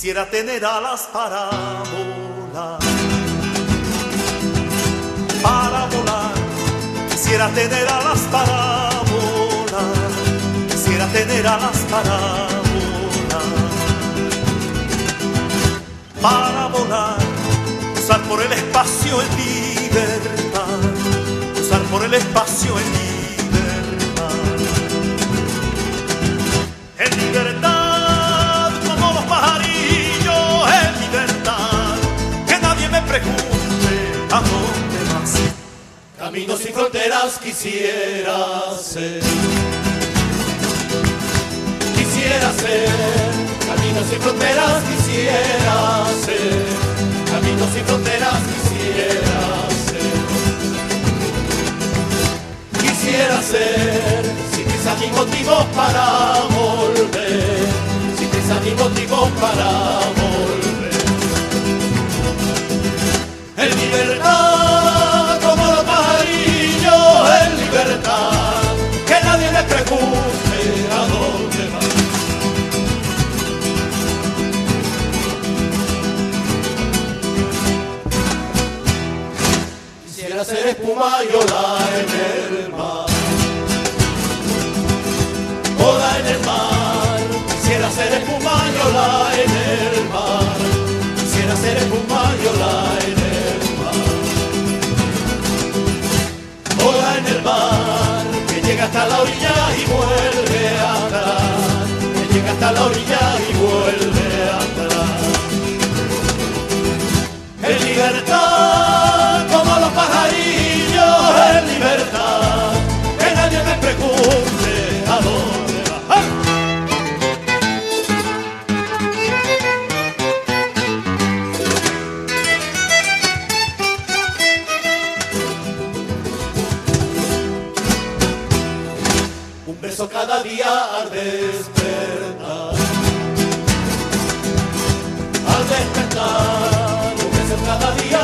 Quisiera tener alas para volar, para volar. Quisiera tener alas para volar, quisiera tener alas para volar, usar por el espacio en libertad, usar por el espacio en libertad, en libertad como los pajarillos, en libertad, que nadie me pregunte a dónde vas. Caminos sin fronteras quisiera ser, quisiera ser. Caminos sin fronteras quisiera ser, caminos sin fronteras quisiera ser. Quisiera ser, sin prisa ni motivos para volver, sin prisa ni motivos para volver. En libertad como los pajarillos, en libertad, que nadie me pregunte a dónde va. Quisiera ser espuma y ola en el mar, ola en el mar. Quisiera ser espuma y ola en el mar, quisiera ser espuma y ola en el mar, ola en el mar, que llega hasta la orilla y vuelve atrás, que llega hasta la orilla y vuelve atrás. En libertad como los pajarillos, en libertad, que nadie me pregunte a dónde va. Un beso cada día al despertar, al despertar, un beso cada día.